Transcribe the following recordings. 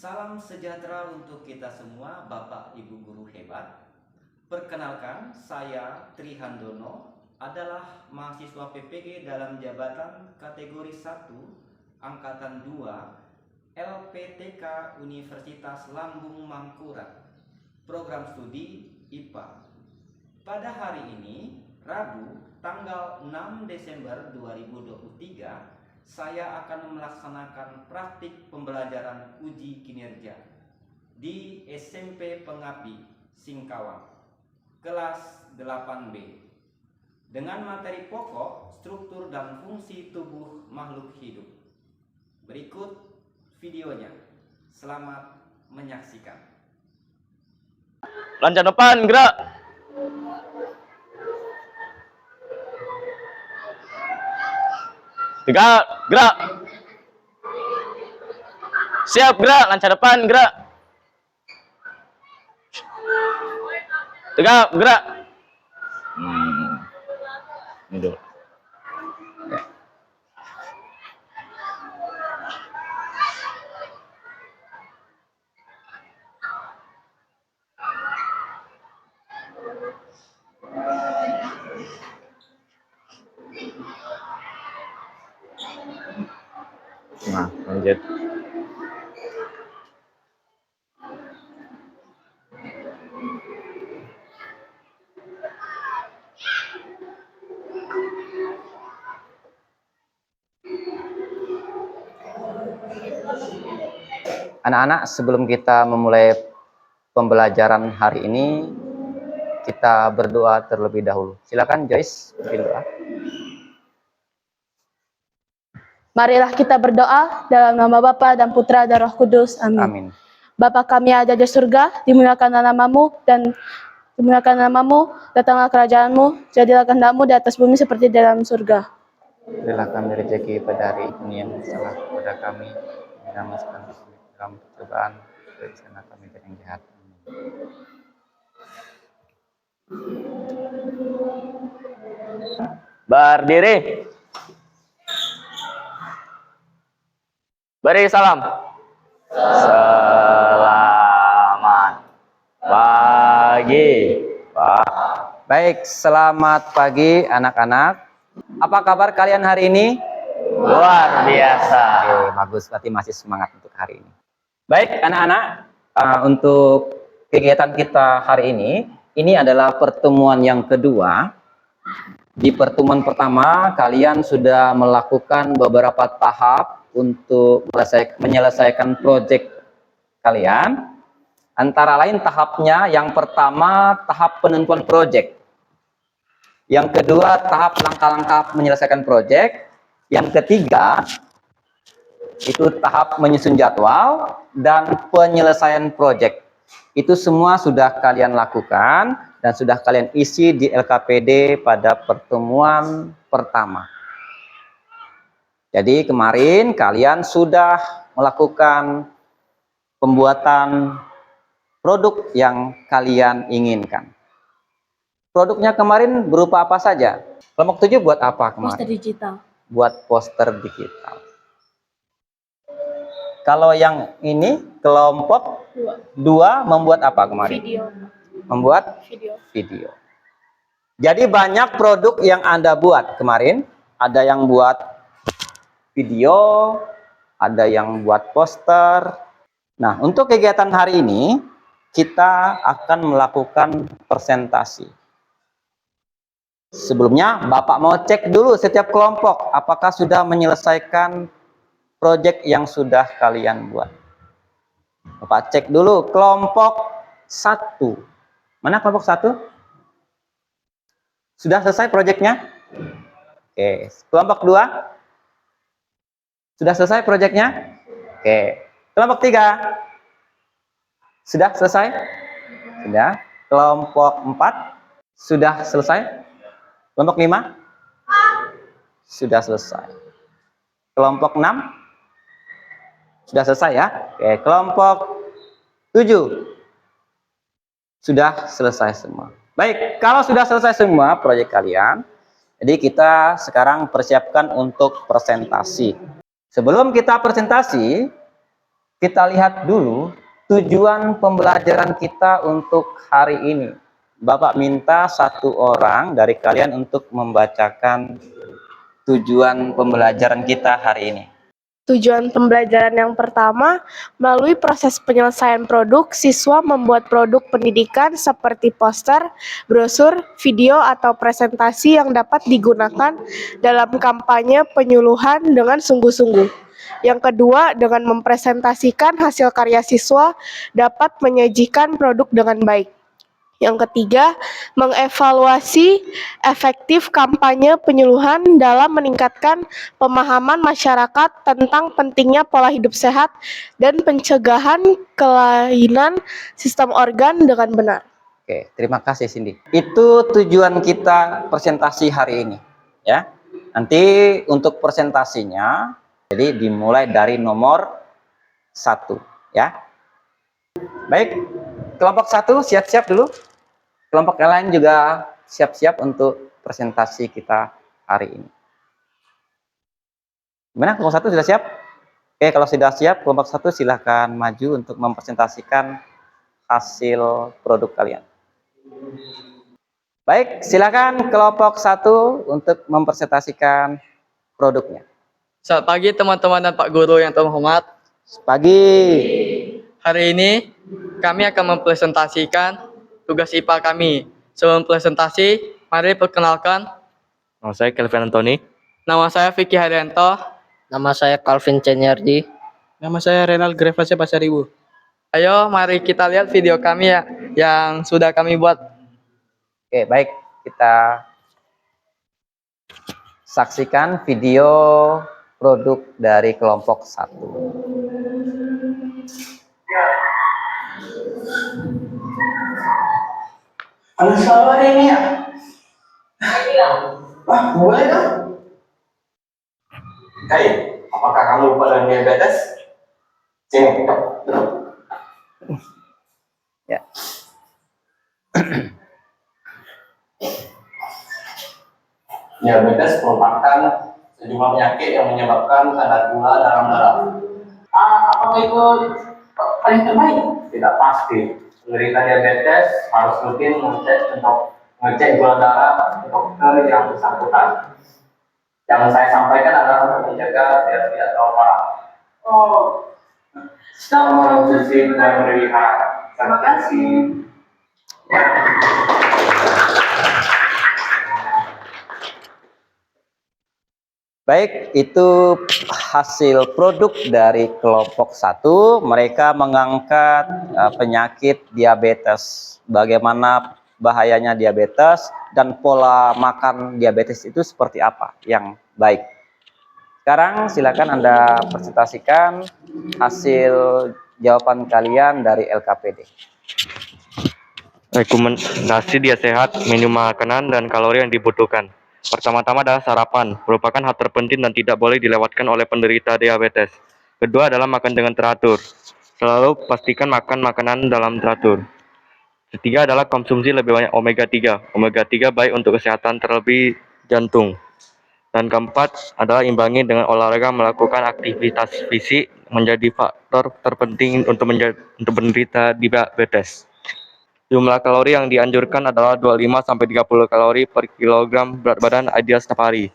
Salam sejahtera untuk kita semua, Bapak Ibu guru hebat. Perkenalkan, saya Tri Handono adalah mahasiswa PPG dalam jabatan kategori 1 angkatan 2 LPTK Universitas Lambung Mangkurat, program studi IPA. Pada hari ini, Rabu, tanggal 6 Desember 2023, saya akan melaksanakan praktik pembelajaran uji kinerja di SMP Pengapi, Singkawang, kelas 8B, dengan materi pokok struktur dan fungsi tubuh makhluk hidup. Berikut videonya. Selamat menyaksikan. Lancar depan, gerak. Tegak, gerak. Siap, gerak. Lancar depan, gerak. Tegak, gerak. Ini dulu. Nah, lanjut. Anak-anak, sebelum kita memulai pembelajaran hari ini, kita berdoa terlebih dahulu. Silakan Joyce, pimpin doa. Marilah kita berdoa dalam nama Bapa dan Putra dan Roh Kudus. Amin. Amin. Bapa kami yang ada di surga, dimuliakanlah namamu dan dimuliakanlah namamu, datanglah kerajaanmu, jadilah kehendak-mu di atas bumi seperti di dalam surga. Berilah kami rezeki pada hari ini yang salah kepada kami, dan masukkan kami dalam percobaan, dari sana kami dari yang jahat. Berdiri. Beri salam. Selamat pagi, Pak. Baik, selamat pagi anak-anak. Apa kabar kalian hari ini? Luar biasa. Oke, bagus, berarti masih semangat untuk hari ini. Baik anak-anak, untuk kegiatan kita hari ini adalah pertemuan yang kedua. Di pertemuan pertama, kalian sudah melakukan beberapa tahap untuk menyelesaikan proyek kalian. Antara lain tahapnya, yang pertama tahap penentuan proyek. Yang kedua tahap langkah-langkah menyelesaikan proyek. Yang ketiga itu tahap menyusun jadwal dan penyelesaian proyek. Itu semua sudah kalian lakukan dan sudah kalian isi di LKPD pada pertemuan pertama. Jadi kemarin kalian sudah melakukan pembuatan produk yang kalian inginkan. Produknya kemarin berupa apa saja? Kelompok 7 buat apa kemarin? Poster digital. Buat poster digital. Kalau yang ini kelompok 2 membuat apa kemarin? Video. Membuat Video. video. Jadi banyak produk yang Anda buat kemarin. Ada yang buat video, ada yang buat poster. Nah, untuk kegiatan hari ini kita akan melakukan presentasi. Sebelumnya Bapak mau cek dulu setiap kelompok apakah sudah menyelesaikan proyek yang sudah kalian buat. Bapak cek dulu kelompok 1. Mana kelompok 1? Sudah selesai proyeknya? Oke, kelompok 2? Sudah selesai proyeknya? Oke. Kelompok 3? Sudah selesai? Sudah. Kelompok 4? Sudah selesai? Kelompok 5? Sudah selesai. Kelompok 6? Sudah selesai ya? Oke, kelompok 7? Sudah selesai semua. Baik, kalau sudah selesai semua proyek kalian, jadi kita sekarang persiapkan untuk presentasi. Sebelum kita presentasi, kita lihat dulu tujuan pembelajaran kita untuk hari ini. Bapak minta satu orang dari kalian untuk membacakan tujuan pembelajaran kita hari ini. Tujuan pembelajaran yang pertama, melalui proses penyelesaian produk, siswa membuat produk pendidikan seperti poster, brosur, video, atau presentasi yang dapat digunakan dalam kampanye penyuluhan dengan sungguh-sungguh. Yang kedua, dengan mempresentasikan hasil karya siswa dapat menyajikan produk dengan baik. Yang ketiga, mengevaluasi efektif kampanye penyuluhan dalam meningkatkan pemahaman masyarakat tentang pentingnya pola hidup sehat dan pencegahan kelainan sistem organ dengan benar. Oke, terima kasih Cindy. Itu tujuan kita presentasi hari ini, ya. Nanti untuk presentasinya, jadi dimulai dari nomor 1, ya. Baik, kelompok 1 siap-siap dulu. Kelompok yang lain juga siap-siap untuk presentasi kita hari ini. Gimana, kelompok 1 sudah siap? Oke, kalau sudah siap, kelompok 1 silahkan maju untuk mempresentasikan hasil produk kalian. Baik, silakan kelompok 1 untuk mempresentasikan produknya. Selamat pagi teman-teman dan Pak Guru yang terhormat. Pagi. Hari ini kami akan mempresentasikan tugas IPA kami. Sebelum presentasi, mari perkenalkan. Nama saya Kelvin Antoni. Nama saya Vicky Haryanto. Nama saya Calvin Ceniardi. Nama saya Renal Grevase Pasaribu. Ayo, mari kita lihat video kami yang sudah kami buat. Oke, baik. Kita saksikan video produk dari kelompok 1. Ano sawa rin niya? Boleh dong. Hai, apakah kamu lupa dengan diabetes? Sini. Ya. Diabetes merupakan sejumlah penyakit yang menyebabkan kadar gula dalam darah. Apakah itu paling terbaik? Tidak pasti. Penderita diabetes harus rutin ngecek gula darah ke dokter yang bersangkutan. Yang saya sampaikan adalah untuk mencegah biar tidak terlalu parah. Konsumsi dan berlihat. Terima kasih. Baik, itu hasil produk dari kelompok 1. Mereka mengangkat penyakit diabetes. Bagaimana bahayanya diabetes dan pola makan diabetes itu seperti apa yang baik. Sekarang silakan Anda presentasikan hasil jawaban kalian dari LKPD. Rekomendasi dia sehat, minum makanan dan kalori yang dibutuhkan. Pertama-tama adalah sarapan, merupakan hal terpenting dan tidak boleh dilewatkan oleh penderita diabetes. Kedua adalah makan dengan teratur. Selalu pastikan makan makanan dalam teratur. Ketiga adalah konsumsi lebih banyak omega 3. Omega 3 baik untuk kesehatan terlebih jantung. Dan keempat adalah imbangi dengan olahraga, melakukan aktivitas fisik menjadi faktor terpenting untuk penderita diabetes. Jumlah kalori yang dianjurkan adalah 25-30 kalori per kilogram berat badan ideal setiap hari.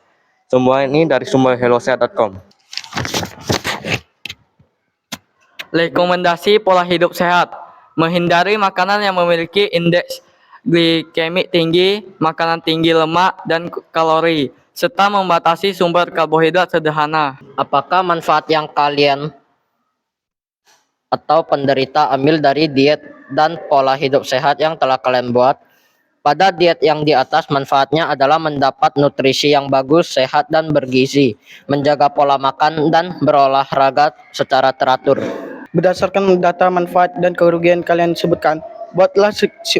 Semua ini dari sumber hellosehat.com. Rekomendasi pola hidup sehat. Menghindari makanan yang memiliki indeks glikemik tinggi, makanan tinggi lemak dan kalori, serta membatasi sumber karbohidrat sederhana. Apakah manfaat yang kalian atau penderita ambil dari diet dan pola hidup sehat yang telah kalian buat? Pada diet yang di atas, manfaatnya adalah mendapat nutrisi yang bagus, sehat, dan bergizi, menjaga pola makan, dan berolahraga secara teratur. Berdasarkan data manfaat dan kerugian kalian sebutkan, buatlah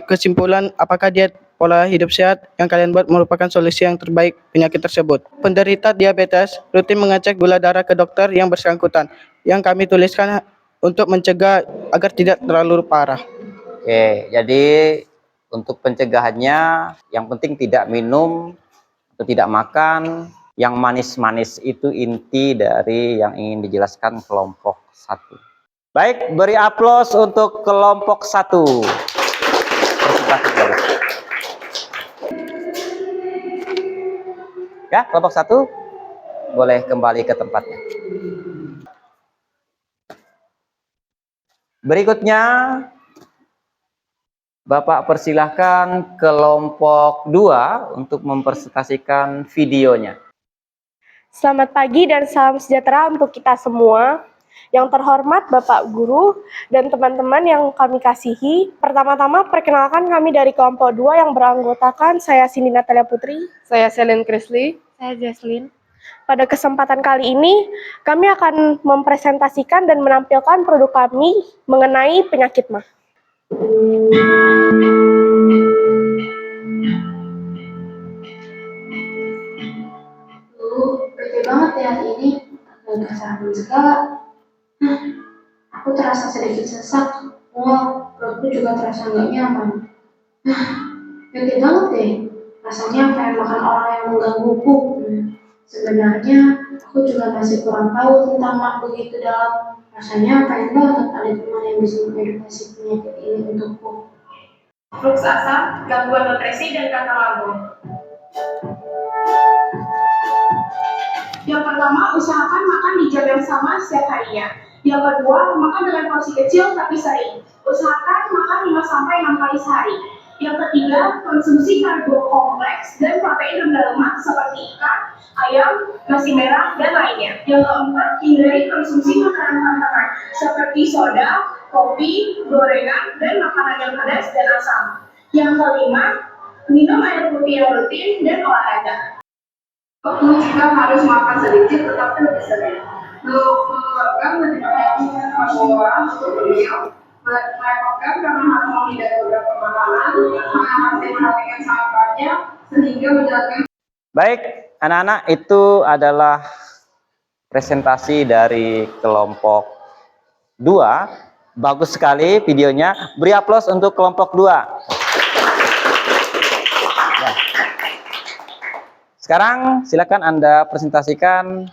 kesimpulan apakah diet pola hidup sehat yang kalian buat merupakan solusi yang terbaik penyakit tersebut. Penderita diabetes rutin mengecek gula darah ke dokter yang bersangkutan, yang kami tuliskan untuk mencegah agar tidak terlalu parah. Oke, jadi untuk pencegahannya yang penting tidak minum atau tidak makan yang manis-manis. Itu inti dari yang ingin dijelaskan kelompok 1. Baik, beri aplaus untuk kelompok 1. Presentasi dulu. Ya, kelompok 1 boleh kembali ke tempatnya. Berikutnya, Bapak persilahkan kelompok 2 untuk mempresentasikan videonya. Selamat pagi dan salam sejahtera untuk kita semua. Yang terhormat Bapak Guru dan teman-teman yang kami kasihi. Pertama-tama perkenalkan kami dari kelompok 2 yang beranggotakan saya Cindy Natalia Putri, saya Selin Krisli, saya Jesslyn. Pada kesempatan kali ini, kami akan mempresentasikan dan menampilkan produk kami mengenai penyakit MAH. Bete banget ya hari ini, agak sarapan segala. Aku terasa sedikit sesak, perutku juga terasa nggak nyaman. Bete banget deh, rasanya pengen makan orang yang menggangguku. Sebenarnya aku juga masih kurang tahu tentang MAH begitu dalam. Rasanya pengen banget ada teman yang bisa mengedukasi penyakit ini untukku. Flux asam, gangguan nutrisi, dan kanker lambung. Yang pertama, usahakan makan di jam yang sama setiap harinya. Yang kedua, makan dengan porsi kecil tapi sering. Usahakan makan 5-6 kali sehari. Yang ketiga, konsumsi karbo kompleks dan protein rendah lemak seperti ikan, ayam, nasi merah, dan lainnya. Yang keempat, hindari konsumsi makanan santan seperti soda, kopi, gorengan, dan makanan yang pedas dan asam. Yang kelima, minum air putih yang rutin dan olahraga. Waktu juga harus makan sedikit tetapi lebih sering. Mengeluarkan lebih banyak bahwa untuk beliau merepotkan karena harus menghindari beberapa makanan, harus diperhatikan sangat banyak sehingga menjaga. Baik, anak-anak, itu adalah presentasi dari kelompok 2. Bagus sekali videonya. Beri aplaus untuk kelompok 2. Ya. Sekarang silakan Anda presentasikan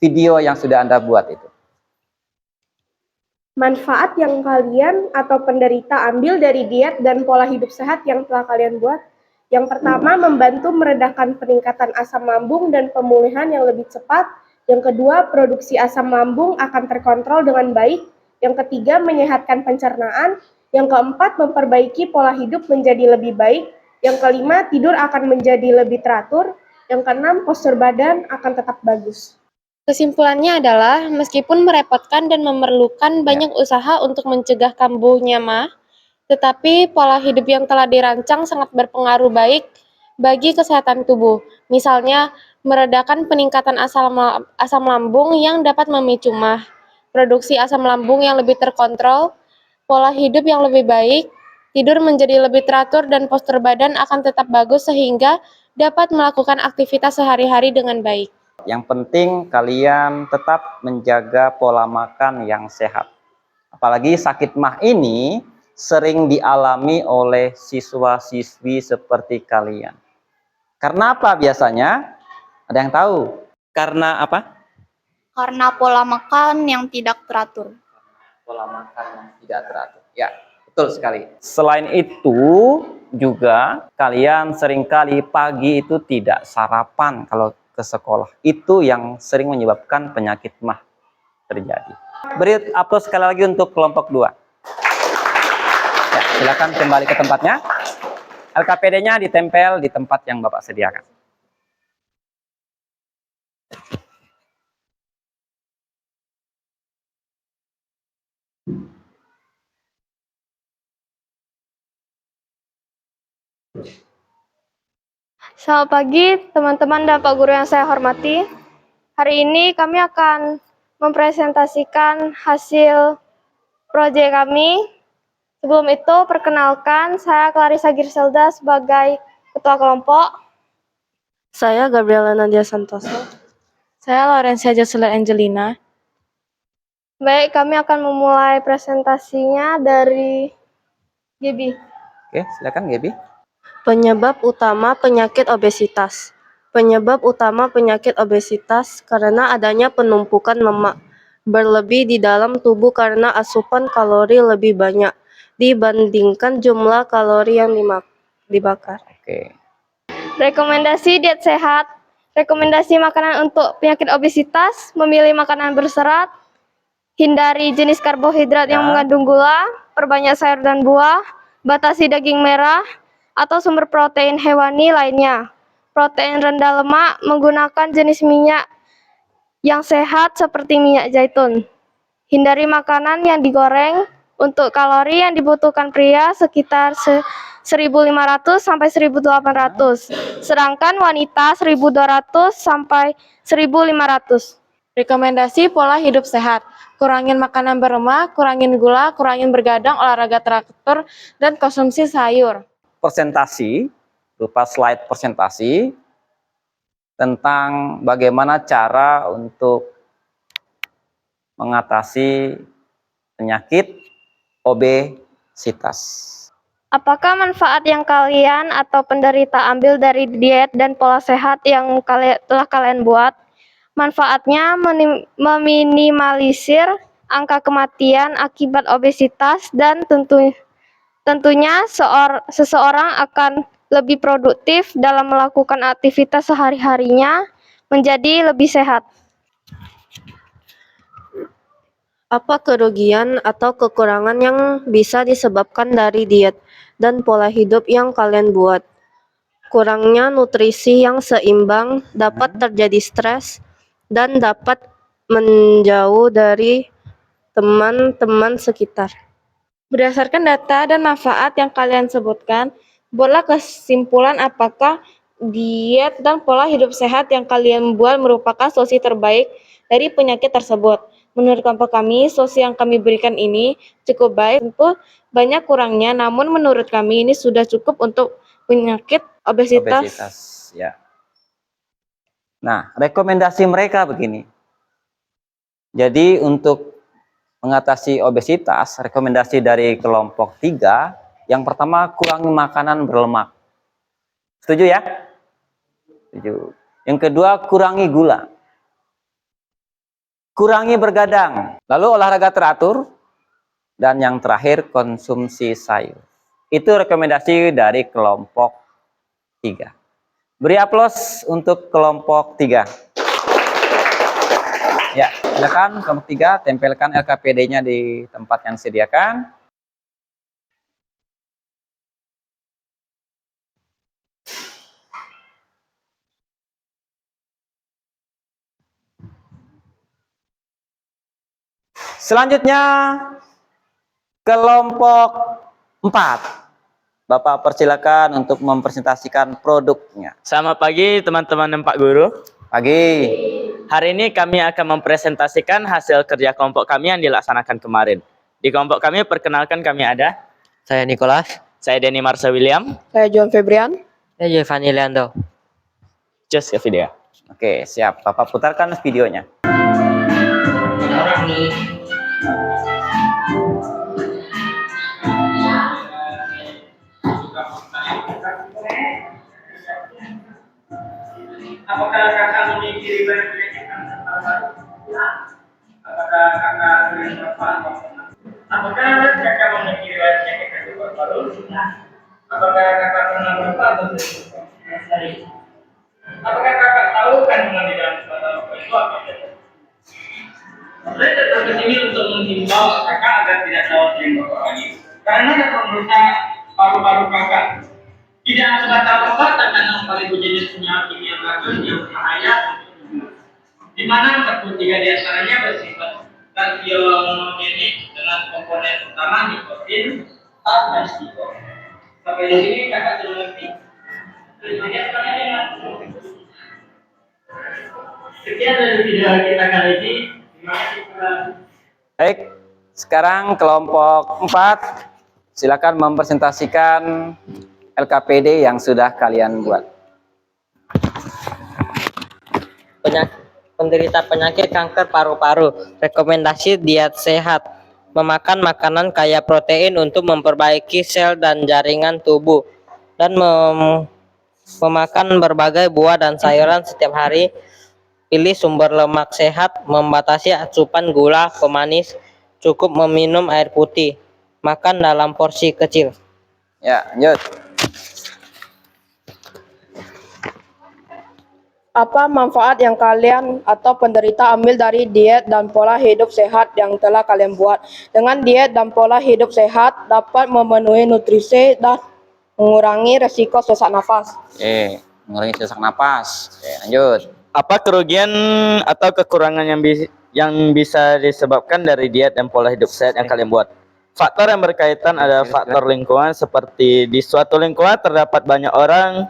video yang sudah Anda buat itu. Manfaat yang kalian atau penderita ambil dari diet dan pola hidup sehat yang telah kalian buat. Yang pertama, membantu meredakan peningkatan asam lambung dan pemulihan yang lebih cepat. Yang kedua, produksi asam lambung akan terkontrol dengan baik. Yang ketiga, menyehatkan pencernaan. Yang keempat, memperbaiki pola hidup menjadi lebih baik. Yang kelima, tidur akan menjadi lebih teratur. Yang keenam, postur badan akan tetap bagus. Kesimpulannya adalah, meskipun merepotkan dan memerlukan banyak usaha untuk mencegah kambuhnya MAH, tetapi pola hidup yang telah dirancang sangat berpengaruh baik bagi kesehatan tubuh. Misalnya, meredakan peningkatan asam lambung yang dapat memicu MAH, produksi asam lambung yang lebih terkontrol, pola hidup yang lebih baik, tidur menjadi lebih teratur, dan postur badan akan tetap bagus sehingga dapat melakukan aktivitas sehari-hari dengan baik. Yang penting kalian tetap menjaga pola makan yang sehat. Apalagi sakit MAH ini sering dialami oleh siswa-siswi seperti kalian. Karena apa biasanya? Ada yang tahu? Karena apa? Karena pola makan yang tidak teratur. Pola makan yang tidak teratur. Ya, betul sekali. Selain itu juga kalian seringkali pagi itu tidak sarapan kalau ke sekolah. Itu yang sering menyebabkan penyakit MAH terjadi. Beri aplaus sekali lagi untuk kelompok 2. Ya, silakan kembali ke tempatnya. LKPD-nya ditempel di tempat yang Bapak sediakan. Selamat pagi teman-teman dan Pak Guru yang saya hormati. Hari ini kami akan mempresentasikan hasil proyek kami. Sebelum itu, perkenalkan saya Clarissa Girselda sebagai Ketua Kelompok. Saya Gabriela Nadia Santoso. Saya Laurencia Jocelyn Angelina. Baik, kami akan memulai presentasinya dari Gaby. Oke, silakan Gaby. Penyebab utama penyakit obesitas. Penyebab utama penyakit obesitas karena adanya penumpukan lemak. berlebih di dalam tubuh karena asupan kalori lebih banyak dibandingkan jumlah kalori yang dibakar. Oke. Rekomendasi diet sehat, rekomendasi makanan untuk penyakit obesitas, memilih makanan berserat, hindari jenis karbohidrat yang mengandung gula, perbanyak sayur dan buah, batasi daging merah, atau sumber protein hewani lainnya. Protein rendah lemak, menggunakan jenis minyak yang sehat seperti minyak zaitun. Hindari makanan yang digoreng. Untuk kalori yang dibutuhkan pria sekitar 1.500 sampai 1.800, sedangkan wanita 1.200 sampai 1.500. Rekomendasi pola hidup sehat. Kurangin makanan berlemak, kurangin gula, kurangin bergadang, olahraga teratur, dan konsumsi sayur. Presentasi, berupa slide presentasi tentang bagaimana cara untuk mengatasi penyakit obesitas. Apakah manfaat yang kalian atau penderita ambil dari diet dan pola sehat yang telah kalian buat? Manfaatnya meminimalisir angka kematian akibat obesitas dan tentunya seseorang akan lebih produktif dalam melakukan aktivitas sehari-harinya, menjadi lebih sehat. Apa kerugian atau kekurangan yang bisa disebabkan dari diet dan pola hidup yang kalian buat? Kurangnya nutrisi yang seimbang, dapat terjadi stres, dan dapat menjauh dari teman-teman sekitar. Berdasarkan data dan manfaat yang kalian sebutkan, buatlah kesimpulan apakah diet dan pola hidup sehat yang kalian buat merupakan solusi terbaik dari penyakit tersebut. Menurut kelompok kami, solusi yang kami berikan ini cukup baik. Tentu banyak kurangnya, namun menurut kami ini sudah cukup untuk penyakit obesitas. Ya. Nah, rekomendasi mereka begini. Jadi untuk mengatasi obesitas, rekomendasi dari kelompok 3, yang pertama kurangi makanan berlemak. Setuju ya? Setuju. Yang kedua, kurangi gula. Kurangi bergadang, lalu olahraga teratur, dan yang terakhir konsumsi sayur. Itu rekomendasi dari kelompok 3. Beri aplaus untuk kelompok 3. Ya, silakan kelompok 3 tempelkan LKPD-nya di tempat yang disediakan. Selanjutnya kelompok 4. Bapak persilakan untuk mempresentasikan produknya. Selamat pagi teman-teman dan Pak Guru. Pagi. Hari ini kami akan mempresentasikan hasil kerja kelompok kami yang dilaksanakan kemarin. Di kelompok kami, perkenalkan kami ada. Saya Nicholas. Saya Denny Marsha William. Saya John Febrian. Saya Giovanni Leandro. Cus ke video. Oke, siap. Bapak putarkan videonya. Apakah kakak memiliki riwayat penyakit kanker paru-paru? Apakah kakak sering merokok? Apakah kakak memiliki riwayat penyakit kanker paru-paru? Apakah kakak pernah merokok atau sering? Apakah kakak tahu kandungan di dalam batang rokok itu apa saja? Saya datang ke sini untuk menghimbau kakak agar tidak terlalu sering merokok lagi, karena dapat merusak paru-paru kakak. Tidak ada batang rokok terkandung 4.000 jenis senyawa kimia bagus yang berbahaya untuk tubuh, di mana 43 diantaranya bersifat karsionogenik dengan komponen utama nikotin, dan stikol. Sampai di sini kakak sudah mengerti. Sekian dari video kita kali ini. Terima kasih. Baik, sekarang kelompok 4, silakan mempresentasikan LKPD yang sudah kalian buat. Penderita penyakit kanker paru-paru, rekomendasi diet sehat, memakan makanan kaya protein untuk memperbaiki sel dan jaringan tubuh, dan memakan berbagai buah dan sayuran setiap hari, pilih sumber lemak sehat, membatasi asupan gula, pemanis, cukup meminum air putih, makan dalam porsi kecil. Ya, lanjut. Apa manfaat yang kalian atau penderita ambil dari diet dan pola hidup sehat yang telah kalian buat? Dengan diet dan pola hidup sehat dapat memenuhi nutrisi dan mengurangi resiko sesak nafas. Oke, mengurangi sesak napas. Oke, lanjut. Apa kerugian atau kekurangan yang bisa disebabkan dari diet dan pola hidup sehat yang kalian buat? Faktor yang berkaitan adalah faktor lingkungan, seperti di suatu lingkungan terdapat banyak orang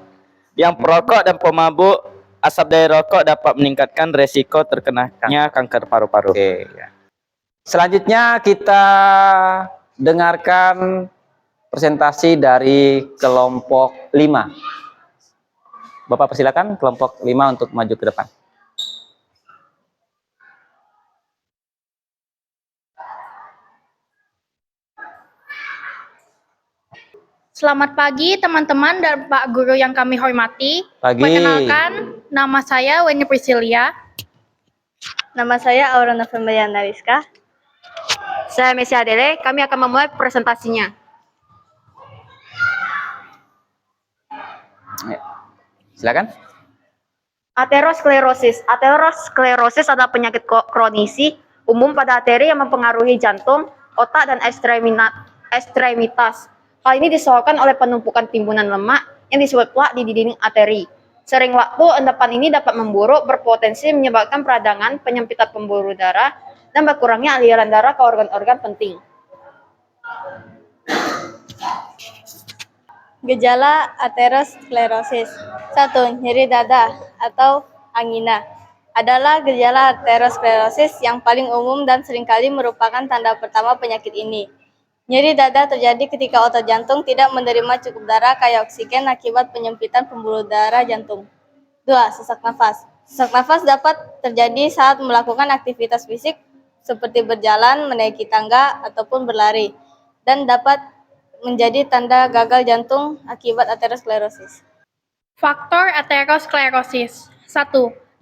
yang perokok dan pemabuk. Asap dari rokok dapat meningkatkan resiko terkenanya kanker paru-paru. Oke, ya. Selanjutnya kita dengarkan presentasi dari kelompok 5. Bapak persilakan kelompok 5 untuk maju ke depan. Selamat pagi teman-teman dan Pak Guru yang kami hormati. Pagi. Perkenalkan, nama saya Weni Priscilia. Nama saya Aura Novembriana Rizka. Saya Messi Adele, kami akan memulai presentasinya. Silakan. Aterosklerosis. Aterosklerosis adalah penyakit kronisi umum pada arteri yang mempengaruhi jantung, otak, dan ekstremitas. Hal ini disebabkan oleh penumpukan timbunan lemak yang disebut plak di dinding arteri. Sering waktu, endapan ini dapat memburuk, berpotensi menyebabkan peradangan, penyempitan pembuluh darah, dan berkurangnya aliran darah ke organ-organ penting. Gejala aterosklerosis. 1. Nyeri dada atau angina adalah gejala aterosklerosis yang paling umum dan seringkali merupakan tanda pertama penyakit ini. Nyeri dada terjadi ketika otot jantung tidak menerima cukup darah kaya oksigen akibat penyempitan pembuluh darah jantung. 2. Sesak nafas. Sesak nafas dapat terjadi saat melakukan aktivitas fisik seperti berjalan, menaiki tangga, ataupun berlari, dan dapat menjadi tanda gagal jantung akibat aterosklerosis. Faktor aterosklerosis. 1.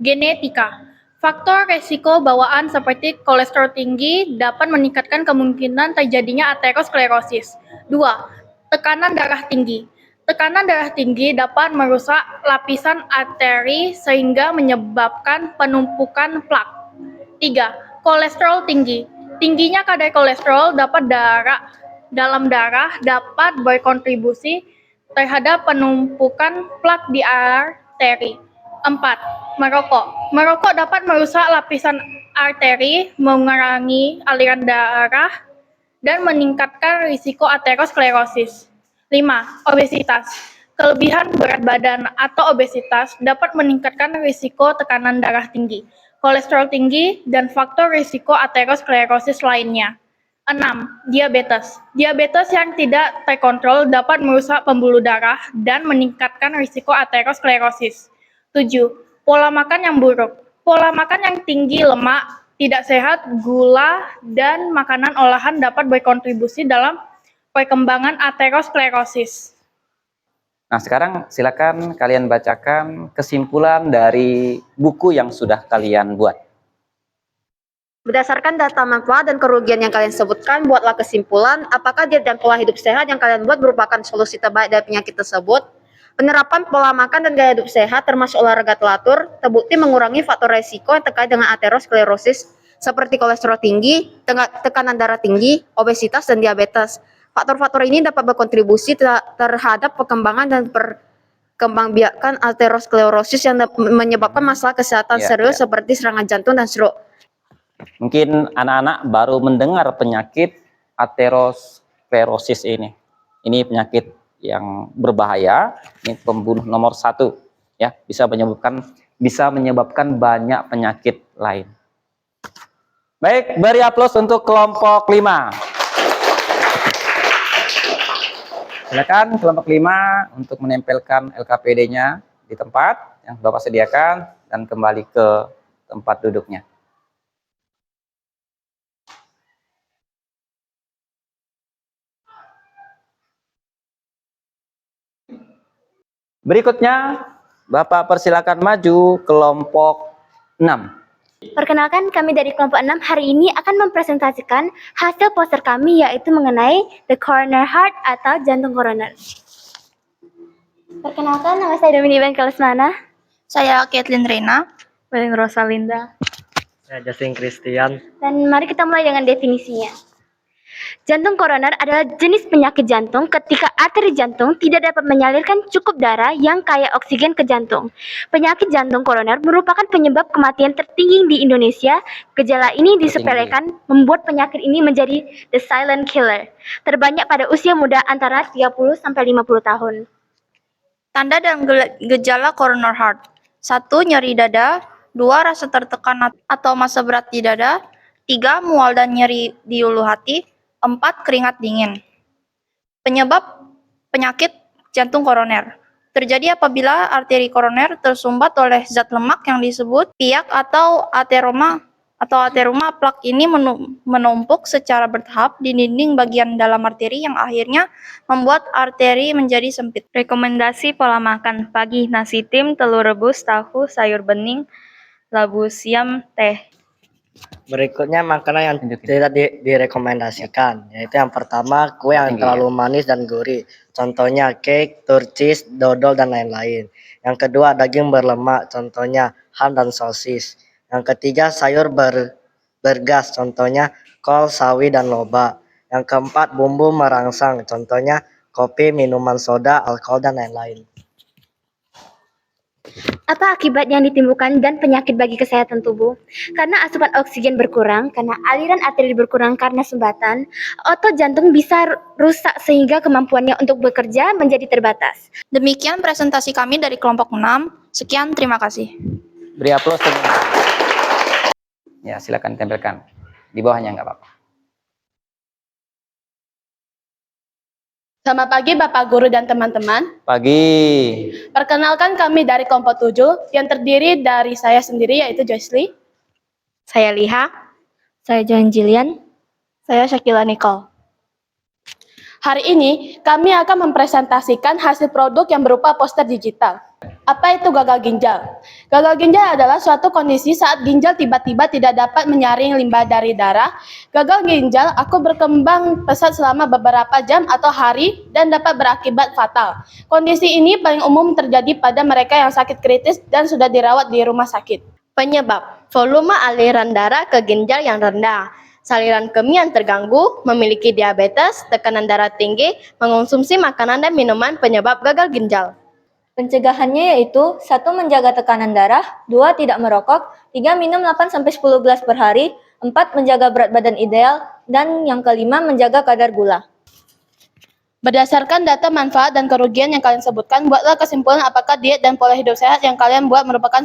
Genetika. Faktor resiko bawaan seperti kolesterol tinggi dapat meningkatkan kemungkinan terjadinya aterosklerosis. 2. Tekanan darah tinggi. Tekanan darah tinggi dapat merusak lapisan arteri sehingga menyebabkan penumpukan plak. 3. Kolesterol tinggi. Tingginya kadar kolesterol dalam darah dapat berkontribusi terhadap penumpukan plak di arteri. 4. Merokok. Merokok dapat merusak lapisan arteri, mengurangi aliran darah, dan meningkatkan risiko aterosklerosis. 5. Obesitas. Kelebihan berat badan atau obesitas dapat meningkatkan risiko tekanan darah tinggi, kolesterol tinggi, dan faktor risiko aterosklerosis lainnya. 6. Diabetes. Diabetes yang tidak terkontrol dapat merusak pembuluh darah dan meningkatkan risiko aterosklerosis. 7. Pola makan yang buruk. Pola makan yang tinggi lemak, tidak sehat, gula, dan makanan olahan dapat berkontribusi dalam perkembangan aterosklerosis. Nah, sekarang silakan kalian bacakan kesimpulan dari buku yang sudah kalian buat. Berdasarkan data manfaat dan kerugian yang kalian sebutkan, buatlah kesimpulan apakah diet dan pola hidup sehat yang kalian buat merupakan solusi terbaik dari penyakit tersebut. Penerapan pola makan dan gaya hidup sehat termasuk olahraga teratur terbukti mengurangi faktor resiko yang terkait dengan aterosklerosis seperti kolesterol tinggi, tekanan darah tinggi, obesitas, dan diabetes. Faktor-faktor ini dapat berkontribusi terhadap perkembangan dan perkembangbiakan aterosklerosis yang menyebabkan masalah kesehatan serius seperti serangan jantung dan stroke. Mungkin anak-anak baru mendengar penyakit aterosklerosis ini. Ini penyakit yang berbahaya, ini pembunuh nomor 1, ya, bisa menyebabkan banyak penyakit lain. Baik, beri aplaus untuk kelompok 5. Silakan kelompok 5 untuk menempelkan LKPD-nya di tempat yang Bapak sediakan dan kembali ke tempat duduknya. Berikutnya, Bapak persilakan maju kelompok 6. Perkenalkan, kami dari kelompok 6 hari ini akan mempresentasikan hasil poster kami yaitu mengenai The Coroner Heart atau jantung koroner. Perkenalkan, nama saya Domini Ivan Kalesmana. Saya Caitlin Rena. Paling Rosalinda. Saya Justin Christian. Dan mari kita mulai dengan definisinya. Jantung koroner adalah jenis penyakit jantung ketika arteri jantung tidak dapat menyalurkan cukup darah yang kaya oksigen ke jantung. Penyakit jantung koroner merupakan penyebab kematian tertinggi di Indonesia. Gejala ini disepelekan membuat penyakit ini menjadi the silent killer, terbanyak pada usia muda antara 30 sampai 50 tahun. Tanda dan gejala coroner heart. 1. Nyeri dada. 2. Rasa tertekan atau massa berat di dada. 3. Mual dan nyeri di ulu hati. 4. Keringat dingin. Penyebab penyakit jantung koroner terjadi apabila arteri koroner tersumbat oleh zat lemak yang disebut piak atau ateroma. Plak ini menumpuk secara bertahap di dinding bagian dalam arteri yang akhirnya membuat arteri menjadi sempit. Rekomendasi pola makan pagi: nasi tim, telur rebus, tahu, sayur bening, labu siam, teh. Berikutnya makanan yang tidak direkomendasikan, yaitu yang pertama kue yang terlalu manis dan gurih, contohnya cake, turcis, dodol, dan lain-lain. Yang kedua daging berlemak, contohnya ham dan sosis. Yang ketiga sayur bergas, contohnya kol, sawi, dan loba. Yang keempat bumbu merangsang, contohnya kopi, minuman soda, alkohol, dan lain-lain. Apa akibat yang ditimbulkan dan penyakit bagi kesehatan tubuh? Karena asupan oksigen berkurang, karena aliran arteri berkurang karena sumbatan, otot jantung bisa rusak sehingga kemampuannya untuk bekerja menjadi terbatas. Demikian presentasi kami dari kelompok 6. Sekian, terima kasih. Beri aplaus semua. Ya, silakan tempelkan. Di bawahnya nggak apa-apa. Selamat pagi Bapak Guru dan teman-teman. Pagi. Perkenalkan kami dari kelompok 7 yang terdiri dari saya sendiri yaitu Joyce. Saya Liha. Saya Joan Jillian. Saya Shakila Nicole. Hari ini kami akan mempresentasikan hasil produk yang berupa poster digital. Apa itu gagal ginjal? Gagal ginjal adalah suatu kondisi saat ginjal tiba-tiba tidak dapat menyaring limbah dari darah. Gagal ginjal aku berkembang pesat selama beberapa jam atau hari dan dapat berakibat fatal. Kondisi ini paling umum terjadi pada mereka yang sakit kritis dan sudah dirawat di rumah sakit. Penyebab: volume aliran darah ke ginjal yang rendah, saluran kemih yang terganggu, memiliki diabetes, tekanan darah tinggi, mengonsumsi makanan dan minuman penyebab gagal ginjal. Pencegahannya yaitu 1. Menjaga tekanan darah, 2. Tidak merokok, 3. Minum 8-10 gelas per hari, 4. Menjaga berat badan ideal, dan yang kelima menjaga kadar gula. Berdasarkan data manfaat dan kerugian yang kalian sebutkan, buatlah kesimpulan apakah diet dan pola hidup sehat yang kalian buat merupakan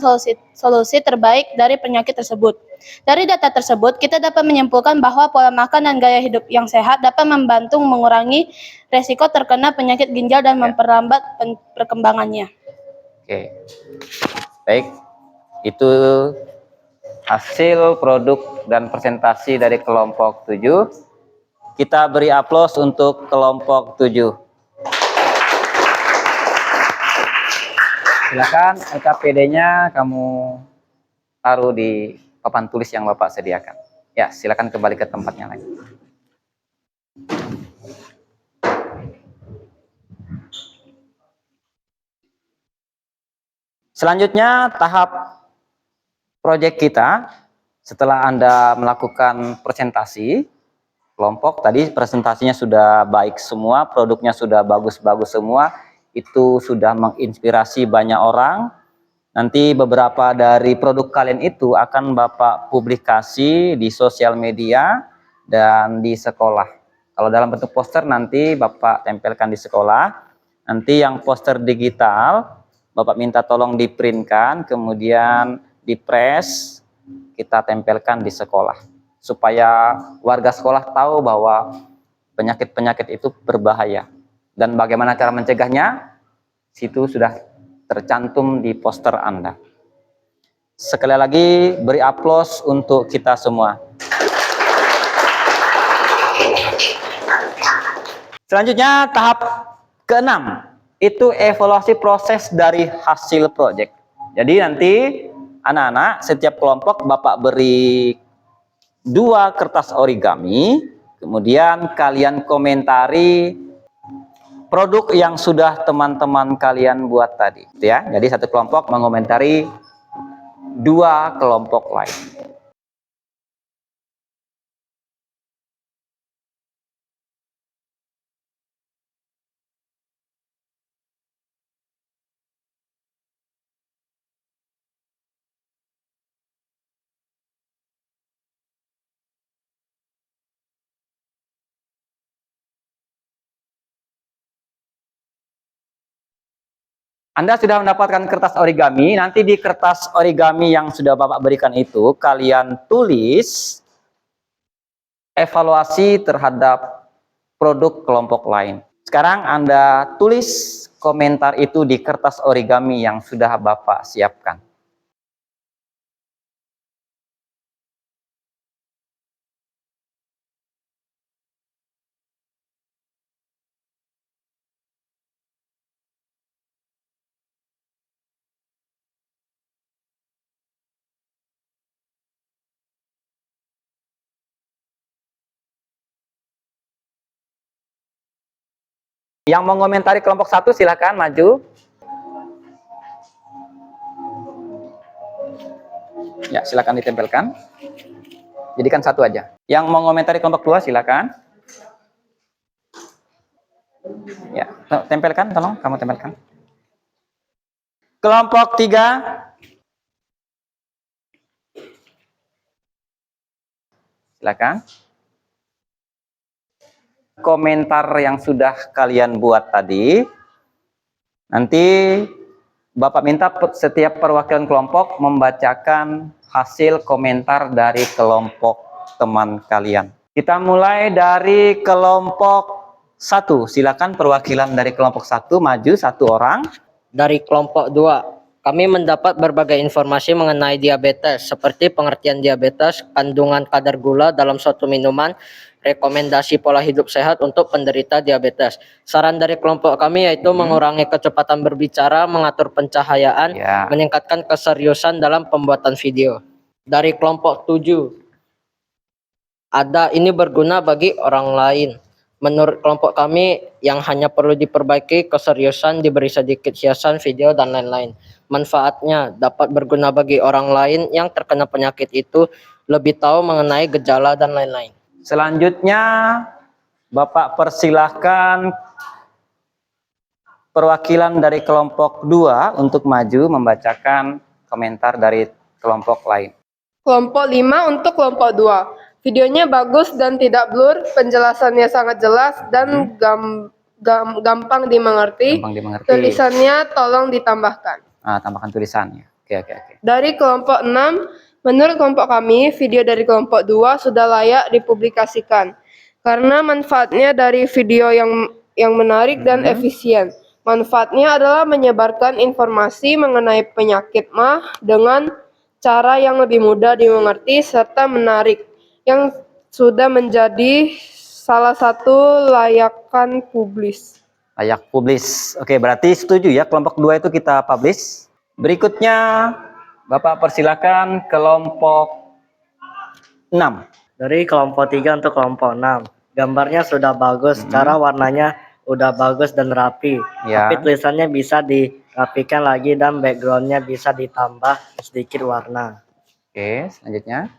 solusi terbaik dari penyakit tersebut. Dari data tersebut, kita dapat menyimpulkan bahwa pola makan dan gaya hidup yang sehat dapat membantu mengurangi resiko terkena penyakit ginjal dan memperlambat perkembangannya. Oke. Baik. Itu hasil produk dan presentasi dari kelompok 7. Kita beri aplaus untuk kelompok 7. Silakan LKPD-nya kamu taruh di papan tulis yang Bapak sediakan. Ya, silakan kembali ke tempatnya lagi. Selanjutnya tahap proyek kita setelah Anda melakukan presentasi kelompok tadi, presentasinya sudah baik semua, produknya sudah bagus-bagus semua, itu sudah menginspirasi banyak orang. Nanti beberapa dari produk kalian itu akan Bapak publikasi di sosial media dan di sekolah. Kalau dalam bentuk poster nanti Bapak tempelkan di sekolah. Nanti yang poster digital Bapak minta tolong diprintkan, kemudian dipres, kita tempelkan di sekolah. Supaya warga sekolah tahu bahwa penyakit-penyakit itu berbahaya. Dan bagaimana cara mencegahnya, situ sudah tercantum di poster Anda. Sekali lagi, beri aplaus untuk kita semua. Selanjutnya, tahap ke-6. Itu evaluasi proses dari hasil proyek. Jadi nanti Anak-anak, setiap kelompok Bapak beri 2 kertas origami, kemudian kalian komentari produk yang sudah teman-teman kalian buat tadi, ya. Jadi satu kelompok mengomentari 2 kelompok lain. Anda sudah mendapatkan kertas origami, nanti di kertas origami yang sudah Bapak berikan itu, kalian tulis evaluasi terhadap produk kelompok lain. Sekarang Anda tulis komentar itu di kertas origami yang sudah Bapak siapkan. Yang mengomentari kelompok 1 silakan maju. Ya, silakan ditempelkan. Jadikan 1 aja. Yang mengomentari kelompok 2 silakan. Ya, tempelkan, tolong kamu tempelkan. Kelompok 3. Silakan. Komentar yang sudah kalian buat tadi, nanti Bapak minta setiap perwakilan kelompok membacakan hasil komentar dari kelompok teman kalian. Kita mulai dari kelompok 1. Silakan perwakilan dari kelompok 1 maju 1 orang. Dari kelompok 2, kami mendapat berbagai informasi mengenai diabetes, seperti pengertian diabetes, kandungan kadar gula dalam suatu minuman, rekomendasi pola hidup sehat untuk penderita diabetes. Saran dari kelompok kami yaitu mengurangi kecepatan berbicara, mengatur pencahayaan, meningkatkan keseriusan dalam pembuatan video. Dari kelompok 7, ini berguna bagi orang lain. Menurut kelompok kami, yang hanya perlu diperbaiki keseriusan, diberi sedikit hiasan video dan lain-lain. Manfaatnya dapat berguna bagi orang lain yang terkena penyakit itu, lebih tahu mengenai gejala dan lain-lain. Selanjutnya Bapak persilahkan perwakilan dari kelompok 2 untuk maju membacakan komentar dari kelompok lain. Kelompok 5 untuk kelompok 2. Videonya bagus dan tidak blur, penjelasannya sangat jelas dan gampang dimengerti. Tulisannya tolong ditambahkan. Tambahkan tulisannya. Oke. Dari kelompok 6, menurut kelompok kami, video dari kelompok 2 sudah layak dipublikasikan karena manfaatnya dari video yang menarik dan efisien. Manfaatnya adalah menyebarkan informasi mengenai penyakit MAH dengan cara yang lebih mudah dimengerti serta menarik, yang sudah menjadi salah satu layakan publis. Layak publis. Oke, berarti setuju ya kelompok 2 itu kita publish. Berikutnya Bapak persilakan kelompok 6. Dari kelompok 3 untuk kelompok 6. Gambarnya sudah bagus, cara warnanya udah bagus dan rapi. Tapi tulisannya bisa dirapikan lagi dan backgroundnya bisa ditambah sedikit warna. Oke, selanjutnya.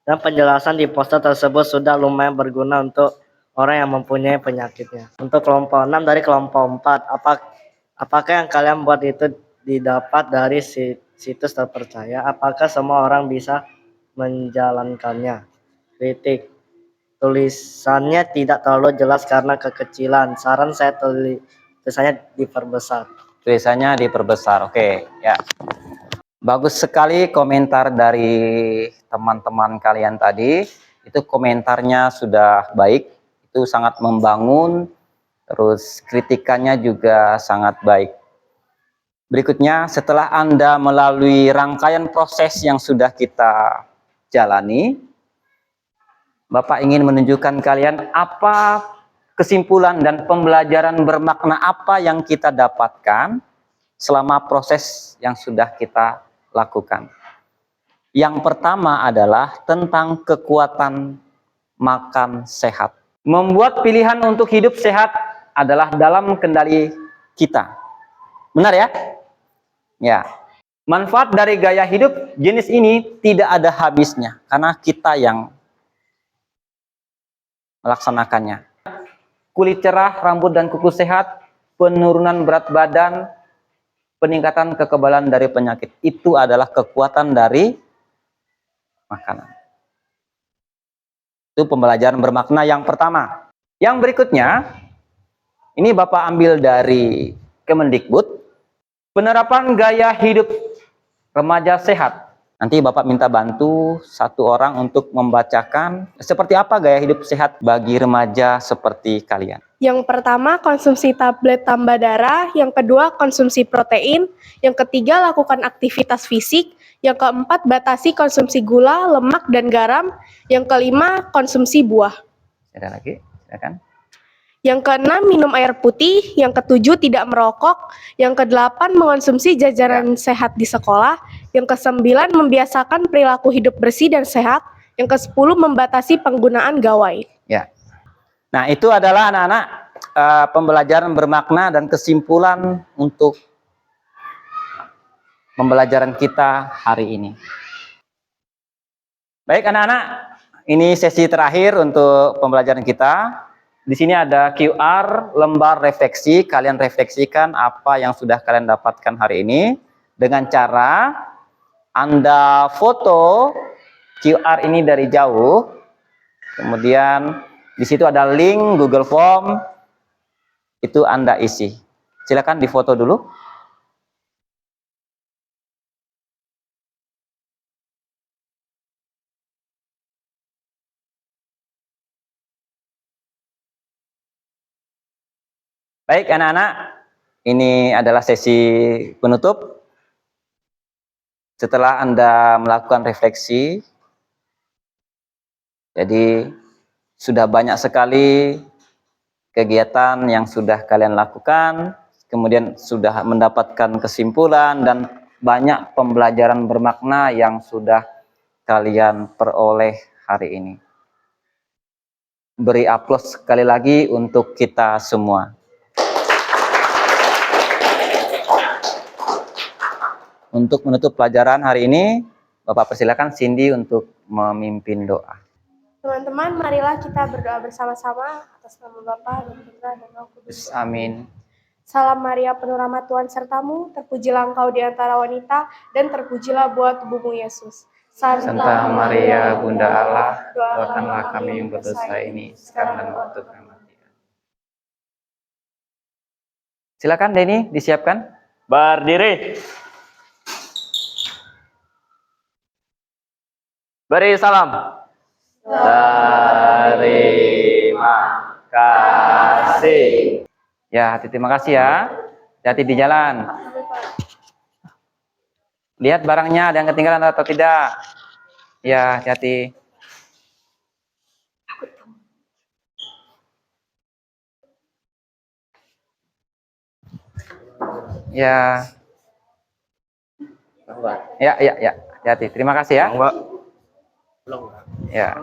Dan penjelasan di poster tersebut sudah lumayan berguna untuk orang yang mempunyai penyakitnya. Untuk kelompok 6 dari kelompok 4, apakah yang kalian buat itu didapat dari situs terpercaya? Apakah semua orang bisa menjalankannya? Kritik. Tulisannya tidak terlalu jelas karena kekecilan. Saran saya tulisannya diperbesar. Tulisannya diperbesar. Oke, ya. Bagus sekali komentar dari teman-teman kalian tadi. Itu komentarnya sudah baik. Itu sangat membangun. Terus kritikannya juga sangat baik. Berikutnya, setelah Anda melalui rangkaian proses yang sudah kita jalani, Bapak ingin menunjukkan kalian apa kesimpulan dan pembelajaran bermakna apa yang kita dapatkan selama proses yang sudah kita lakukan. Yang pertama adalah tentang kekuatan makan sehat. Membuat pilihan untuk hidup sehat adalah dalam kendali kita. Benar ya? Ya. Manfaat dari gaya hidup jenis ini tidak ada habisnya karena kita yang melaksanakannya. Kulit cerah, rambut dan kuku sehat, penurunan berat badan, peningkatan kekebalan dari penyakit. Itu adalah kekuatan dari makanan. Itu pembelajaran bermakna yang pertama. Yang berikutnya, ini Bapak ambil dari Kemendikbud, penerapan gaya hidup remaja sehat. Nanti Bapak minta bantu satu orang untuk membacakan seperti apa gaya hidup sehat bagi remaja seperti kalian. Yang pertama, konsumsi tablet tambah darah. Yang kedua, konsumsi protein. Yang ketiga, lakukan aktivitas fisik. Yang keempat, batasi konsumsi gula, lemak, dan garam. Yang kelima, konsumsi buah. Ada lagi? Silakan. Yang keenam, minum air putih. Yang ketujuh, tidak merokok. Yang kedelapan, mengonsumsi jajanan sehat di sekolah. Yang kesembilan, membiasakan perilaku hidup bersih dan sehat. Yang kesepuluh, membatasi penggunaan gawai. Ya. Nah, itu adalah anak-anak pembelajaran bermakna dan kesimpulan untuk pembelajaran kita hari ini. Baik anak-anak, ini sesi terakhir untuk pembelajaran kita. Di sini ada QR lembar refleksi. Kalian refleksikan apa yang sudah kalian dapatkan hari ini dengan cara Anda foto QR ini dari jauh. Kemudian di situ ada link Google Form, itu Anda isi. Silakan difoto dulu. Baik anak-anak, ini adalah sesi penutup. Setelah Anda melakukan refleksi, jadi sudah banyak sekali kegiatan yang sudah kalian lakukan, kemudian sudah mendapatkan kesimpulan dan banyak pembelajaran bermakna yang sudah kalian peroleh hari ini. Beri aplaus sekali lagi untuk kita semua. Untuk menutup pelajaran hari ini, Bapak persilakan Cindy untuk memimpin doa. Teman-teman, marilah kita berdoa bersama-sama atas nama Bapa dan Putra dan Roh Kudus. Amin. Salam Maria, penuh rahmat Tuhan sertamu, terpujilah engkau di antara wanita, dan terpujilah buah tubuhmu Yesus. Santa Maria, Bunda Allah, doakanlah kami yang berdosa ini, sekarang dan waktu kematian. Silakan Denny, disiapkan. Berdiri. Beri salam. Terima kasih. Ya, terima kasih ya. Hati-hati di jalan. Lihat barangnya ada yang ketinggalan atau tidak. Ya, hati-hati. Ya. Ya. Hati-hati. Terima kasih ya. Ya.